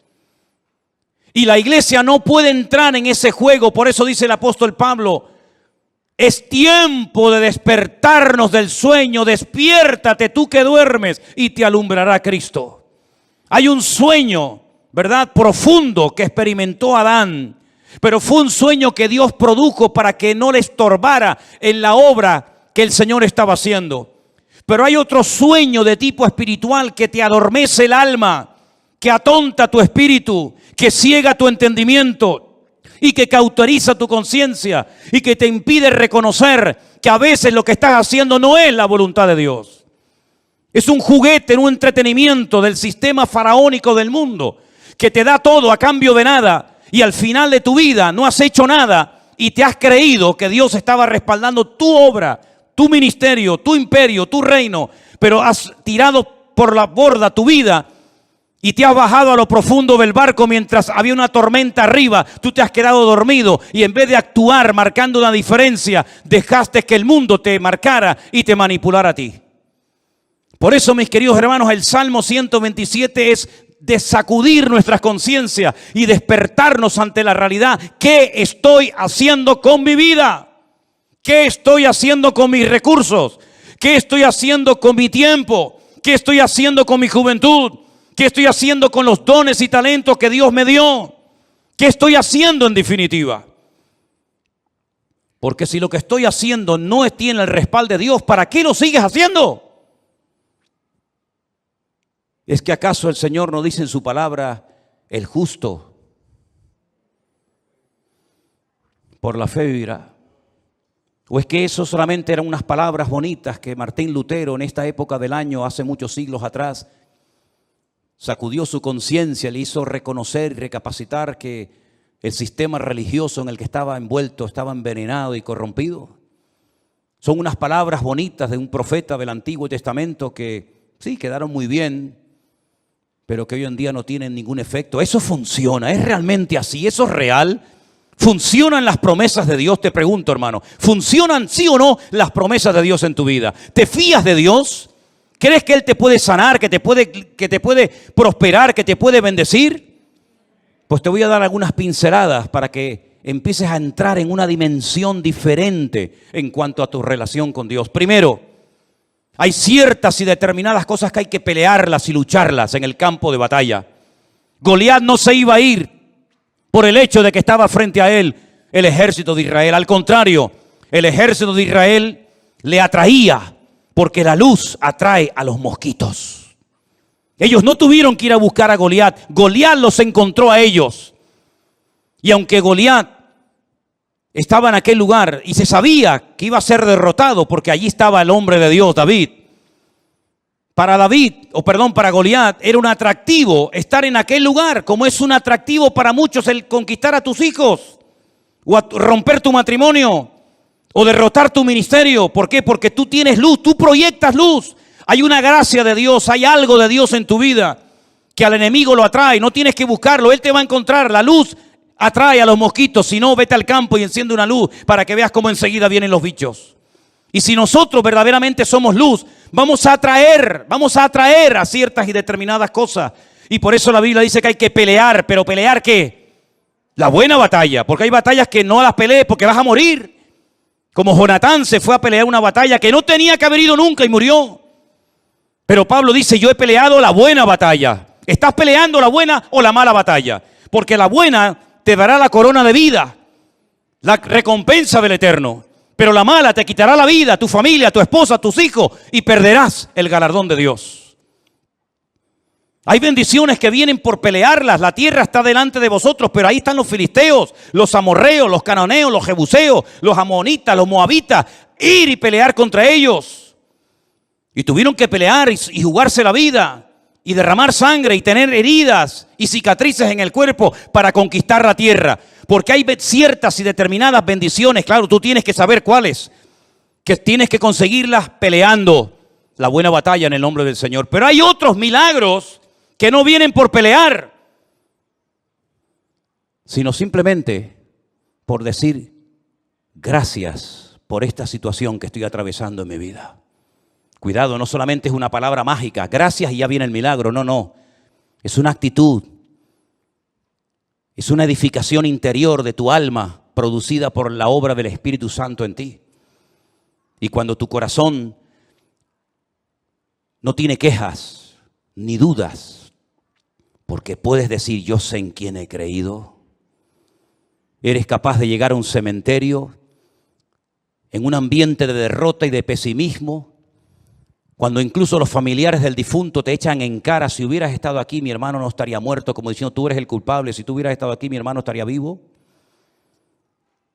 Y la iglesia no puede entrar en ese juego. Por eso dice el apóstol Pablo: es tiempo de despertarnos del sueño. Despiértate tú que duermes y te alumbrará Cristo. Hay un sueño, ¿verdad?, profundo que experimentó Adán. Pero fue un sueño que Dios produjo para que no le estorbara en la obra que el Señor estaba haciendo. Pero hay otro sueño de tipo espiritual que te adormece el alma, que atonta tu espíritu, que ciega tu entendimiento y que cauteriza tu conciencia y que te impide reconocer que a veces lo que estás haciendo no es la voluntad de Dios. Es un juguete, un entretenimiento del sistema faraónico del mundo que te da todo a cambio de nada. Y al final de tu vida no has hecho nada y te has creído que Dios estaba respaldando tu obra, tu ministerio, tu imperio, tu reino, pero has tirado por la borda tu vida y te has bajado a lo profundo del barco mientras había una tormenta arriba. Tú te has quedado dormido y en vez de actuar marcando una diferencia, dejaste que el mundo te marcara y te manipulara a ti. Por eso, mis queridos hermanos, el Salmo 127 es de sacudir nuestras conciencias y despertarnos ante la realidad. ¿Qué estoy haciendo con mi vida? ¿Qué estoy haciendo con mis recursos? ¿Qué estoy haciendo con mi tiempo? ¿Qué estoy haciendo con mi juventud? ¿Qué estoy haciendo con los dones y talentos que Dios me dio? ¿Qué estoy haciendo en definitiva? Porque si lo que estoy haciendo no tiene el respaldo de Dios, ¿para qué lo sigues haciendo? ¿Es que acaso el Señor no dice en su palabra: el justo por la fe vivirá? ¿O es que eso solamente eran unas palabras bonitas que Martín Lutero en esta época del año, hace muchos siglos atrás, sacudió su conciencia, le hizo reconocer y recapacitar que el sistema religioso en el que estaba envuelto estaba envenenado y corrompido? Son unas palabras bonitas de un profeta del Antiguo Testamento que sí, quedaron muy bien, pero que hoy en día no tienen ningún efecto. Eso funciona, es realmente así, eso es real. ¿Funcionan las promesas de Dios? Te pregunto, hermano. ¿Funcionan sí o no las promesas de Dios en tu vida? ¿Te fías de Dios? ¿Crees que Él te puede sanar, que te puede prosperar, que te puede bendecir? Pues te voy a dar algunas pinceladas para que empieces a entrar en una dimensión diferente en cuanto a tu relación con Dios. Primero, hay ciertas y determinadas cosas que hay que pelearlas y lucharlas en el campo de batalla. Goliat no se iba a ir por el hecho de que estaba frente a él el ejército de Israel. Al contrario, el ejército de Israel le atraía, porque la luz atrae a los mosquitos. Ellos no tuvieron que ir a buscar a Goliat. Goliat los encontró a ellos. Y aunque Goliat estaba en aquel lugar y se sabía que iba a ser derrotado porque allí estaba el hombre de Dios, David. Para Goliat era un atractivo estar en aquel lugar, como es un atractivo para muchos el conquistar a tus hijos, o romper tu matrimonio, o derrotar tu ministerio. ¿Por qué? Porque tú tienes luz, tú proyectas luz. Hay una gracia de Dios, hay algo de Dios en tu vida. que al enemigo lo atrae. No tienes que buscarlo, él te va a encontrar. La luz atrae a los mosquitos. Si no, vete al campo y enciende una luz para que veas cómo enseguida vienen los bichos. Y si nosotros verdaderamente somos luz, vamos a atraer a ciertas y determinadas cosas. Y por eso la Biblia dice que hay que pelear. ¿Pero pelear qué? La buena batalla. Porque hay batallas que no las pelees porque vas a morir. Como Jonatán se fue a pelear una batalla que no tenía que haber ido nunca y murió. Pero Pablo dice, yo he peleado la buena batalla. ¿Estás peleando la buena o la mala batalla? Porque la buena te dará la corona de vida, la recompensa del Eterno. Pero la mala te quitará la vida, tu familia, tu esposa, tus hijos, y perderás el galardón de Dios. Hay bendiciones que vienen por pelearlas. La tierra está delante de vosotros, pero ahí están los filisteos, los amorreos, los cananeos, los jebuseos, los amonitas, los moabitas. Ir y pelear contra ellos. Y tuvieron que pelear y jugarse la vida y derramar sangre y tener heridas y cicatrices en el cuerpo para conquistar la tierra. Porque hay ciertas y determinadas bendiciones, claro, tú tienes que saber cuáles, que tienes que conseguirlas peleando la buena batalla en el nombre del Señor. Pero hay otros milagros que no vienen por pelear, sino simplemente por decir gracias por esta situación que estoy atravesando en mi vida. Cuidado, no solamente es una palabra mágica, gracias y ya viene el milagro, no. Es una actitud, es una edificación interior de tu alma producida por la obra del Espíritu Santo en ti. Y cuando tu corazón no tiene quejas ni dudas, porque puedes decir yo sé en quién he creído, eres capaz de llegar a un cementerio en un ambiente de derrota y de pesimismo, cuando incluso los familiares del difunto te echan en cara, si hubieras estado aquí mi hermano no estaría muerto, como diciendo tú eres el culpable, si tú hubieras estado aquí mi hermano estaría vivo.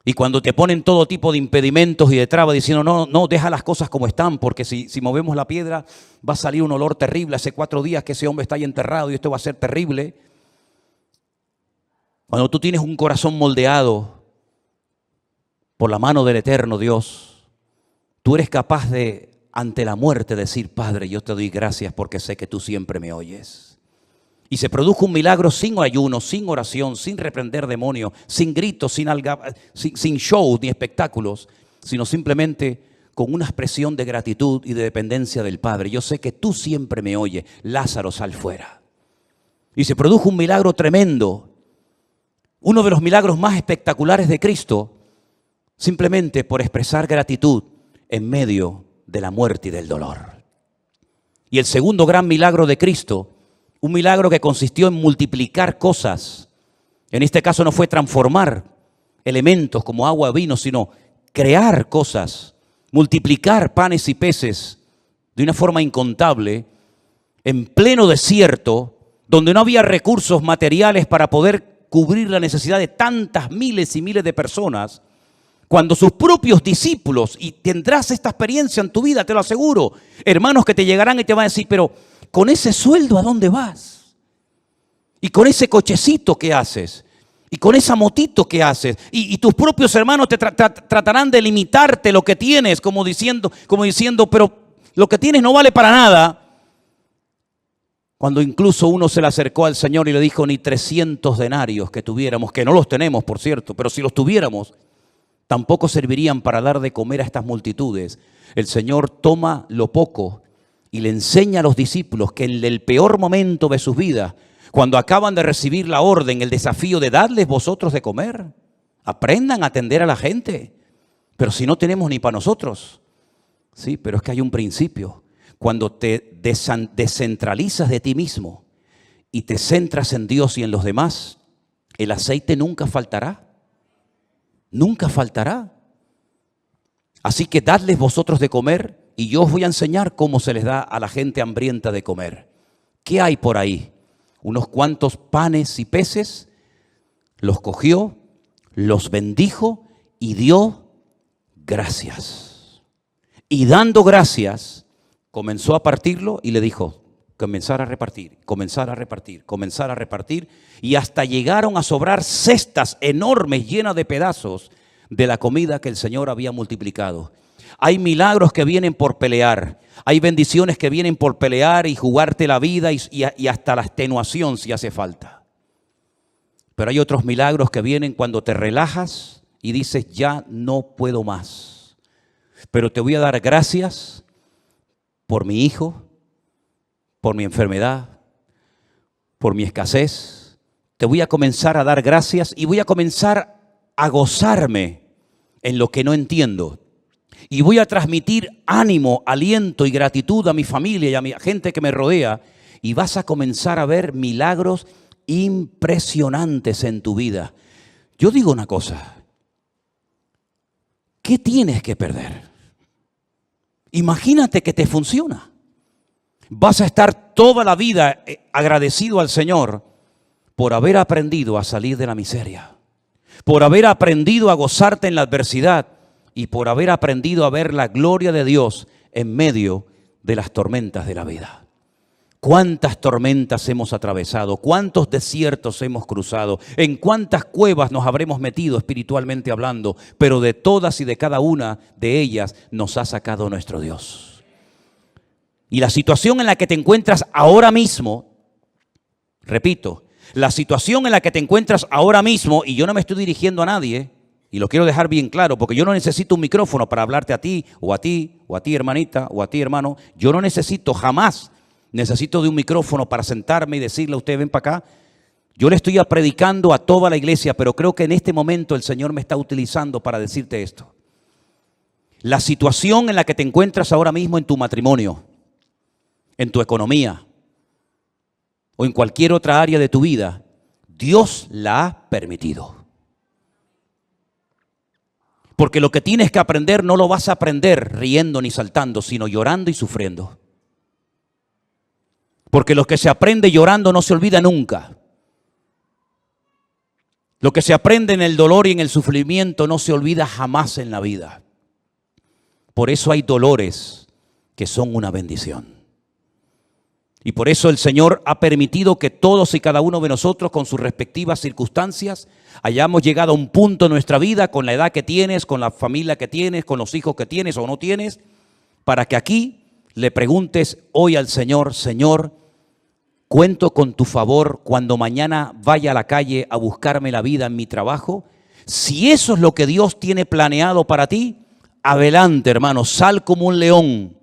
Y cuando te ponen todo tipo de impedimentos y de trabas diciendo no, deja las cosas como están, porque si movemos la piedra va a salir un olor terrible, hace 4 días que ese hombre está ahí enterrado y esto va a ser terrible. Cuando tú tienes un corazón moldeado por la mano del eterno Dios, tú eres capaz de ante la muerte decir, Padre, yo te doy gracias porque sé que tú siempre me oyes. Y se produjo un milagro sin ayuno, sin oración, sin reprender demonios, sin gritos, sin show ni espectáculos, sino simplemente con una expresión de gratitud y de dependencia del Padre. Yo sé que tú siempre me oyes. Lázaro, sal fuera. Y se produjo un milagro tremendo, uno de los milagros más espectaculares de Cristo, simplemente por expresar gratitud en medio de la muerte y del dolor. Y el segundo gran milagro de Cristo, un milagro que consistió en multiplicar cosas. En este caso no fue transformar elementos como agua o vino, sino crear cosas, multiplicar panes y peces de una forma incontable, en pleno desierto, donde no había recursos materiales para poder cubrir la necesidad de tantas miles y miles de personas. Cuando sus propios discípulos, y tendrás esta experiencia en tu vida, te lo aseguro, hermanos que te llegarán y te van a decir, pero con ese sueldo ¿a dónde vas? Y con ese cochecito ¿qué haces? Y con esa motito ¿qué haces? Y tus propios hermanos te tratarán de limitarte lo que tienes, como diciendo, pero lo que tienes no vale para nada. Cuando incluso uno se le acercó al Señor y le dijo, ni 300 denarios que tuviéramos, que no los tenemos por cierto, pero si los tuviéramos, tampoco servirían para dar de comer a estas multitudes. El Señor toma lo poco y le enseña a los discípulos que en el peor momento de sus vidas, cuando acaban de recibir la orden, el desafío de darles vosotros de comer, aprendan a atender a la gente. Pero si no tenemos ni para nosotros. Sí, pero es que hay un principio. Cuando te descentralizas de ti mismo y te centras en Dios y en los demás, el aceite nunca faltará. Nunca faltará. Así que dadles vosotros de comer y yo os voy a enseñar cómo se les da a la gente hambrienta de comer. ¿Qué hay por ahí? Unos cuantos panes y peces, los cogió, los bendijo y dio gracias. Y dando gracias, comenzó a partirlo y le dijo, comenzar a repartir, comenzar a repartir, comenzar a repartir, y hasta llegaron a sobrar cestas enormes llenas de pedazos de la comida que el Señor había multiplicado. Hay milagros que vienen por pelear. Hay bendiciones que vienen por pelear y jugarte la vida y hasta la extenuación si hace falta. Pero hay otros milagros que vienen cuando te relajas y dices, ya no puedo más. Pero te voy a dar gracias por mi hijo, por mi enfermedad, por mi escasez. Te voy a comenzar a dar gracias y voy a comenzar a gozarme en lo que no entiendo. Y voy a transmitir ánimo, aliento y gratitud a mi familia y a mi gente que me rodea. Y vas a comenzar a ver milagros impresionantes en tu vida. Yo digo una cosa. ¿Qué tienes que perder? Imagínate que te funciona. Vas a estar toda la vida agradecido al Señor por haber aprendido a salir de la miseria, por haber aprendido a gozarte en la adversidad y por haber aprendido a ver la gloria de Dios en medio de las tormentas de la vida. ¿Cuántas tormentas hemos atravesado? ¿Cuántos desiertos hemos cruzado? ¿En cuántas cuevas nos habremos metido espiritualmente hablando? Pero de todas y de cada una de ellas nos ha sacado nuestro Dios. Y la situación en la que te encuentras ahora mismo, repito, la situación en la que te encuentras ahora mismo, y yo no me estoy dirigiendo a nadie, y lo quiero dejar bien claro, porque yo no necesito un micrófono para hablarte a ti, o a ti, o a ti hermanita, o a ti hermano. Yo no necesito, jamás necesito de un micrófono para sentarme y decirle a usted, ven para acá. Yo le estoy predicando a toda la iglesia, pero creo que en este momento el Señor me está utilizando para decirte esto. La situación en la que te encuentras ahora mismo en tu matrimonio, en tu economía o en cualquier otra área de tu vida, Dios la ha permitido. Porque lo que tienes que aprender no lo vas a aprender riendo ni saltando, sino llorando y sufriendo. Porque lo que se aprende llorando no se olvida nunca. Lo que se aprende en el dolor y en el sufrimiento no se olvida jamás en la vida. Por eso hay dolores que son una bendición. Y por eso el Señor ha permitido que todos y cada uno de nosotros, con sus respectivas circunstancias, hayamos llegado a un punto en nuestra vida, con la edad que tienes, con la familia que tienes, con los hijos que tienes o no tienes, para que aquí le preguntes hoy al Señor, Señor, cuento con tu favor cuando mañana vaya a la calle a buscarme la vida en mi trabajo. Si eso es lo que Dios tiene planeado para ti, adelante, hermano, sal como un león,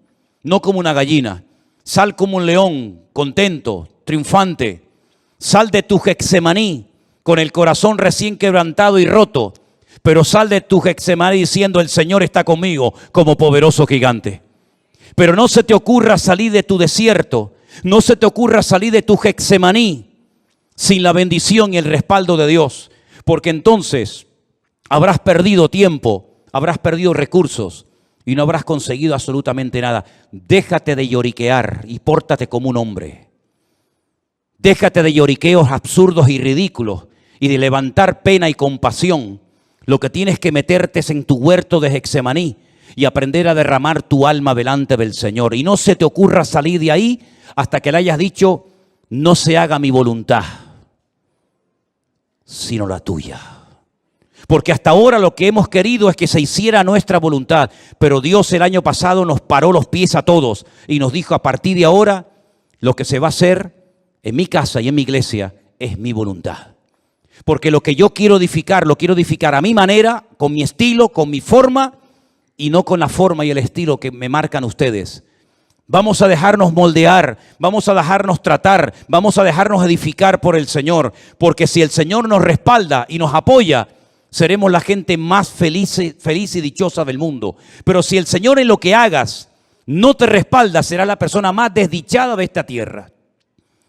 no como una gallina. Sal como un león, contento, triunfante. Sal de tu Getsemaní con el corazón recién quebrantado y roto. Pero sal de tu Getsemaní diciendo, el Señor está conmigo como poderoso gigante. Pero no se te ocurra salir de tu desierto. No se te ocurra salir de tu Getsemaní sin la bendición y el respaldo de Dios. Porque entonces habrás perdido tiempo, habrás perdido recursos y no habrás conseguido absolutamente nada. Déjate de lloriquear y pórtate como un hombre. Déjate de lloriqueos absurdos y ridículos y de levantar pena y compasión. Lo que tienes que meterte es en tu huerto de Getsemaní y aprender a derramar tu alma delante del Señor. Y no se te ocurra salir de ahí hasta que le hayas dicho, no se haga mi voluntad, sino la tuya. Porque hasta ahora lo que hemos querido es que se hiciera nuestra voluntad. Pero Dios el año pasado nos paró los pies a todos y nos dijo, a partir de ahora, lo que se va a hacer en mi casa y en mi iglesia es mi voluntad. Porque lo que yo quiero edificar, lo quiero edificar a mi manera, con mi estilo, con mi forma, y no con la forma y el estilo que me marcan ustedes. Vamos a dejarnos moldear, vamos a dejarnos tratar, vamos a dejarnos edificar por el Señor. Porque si el Señor nos respalda y nos apoya, seremos la gente más feliz y dichosa del mundo. Pero si el Señor en lo que hagas no te respalda, serás la persona más desdichada de esta tierra.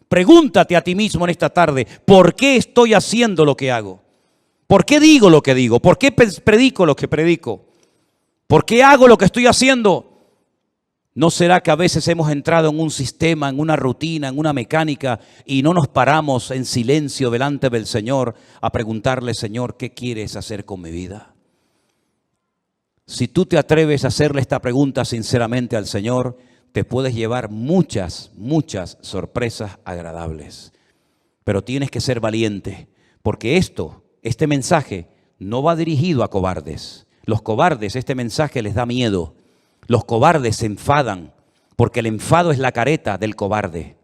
Pregúntate a ti mismo en esta tarde, ¿por qué estoy haciendo lo que hago? ¿Por qué digo lo que digo? ¿Por qué predico lo que predico? ¿Por qué hago lo que estoy haciendo? ¿No será que a veces hemos entrado en un sistema, en una rutina, en una mecánica y no nos paramos en silencio delante del Señor a preguntarle, Señor, ¿qué quieres hacer con mi vida? Si tú te atreves a hacerle esta pregunta sinceramente al Señor, te puedes llevar muchas sorpresas agradables. Pero tienes que ser valiente, porque este mensaje no va dirigido a cobardes. Los cobardes, este mensaje les da miedo. Los cobardes se enfadan porque el enfado es la careta del cobarde.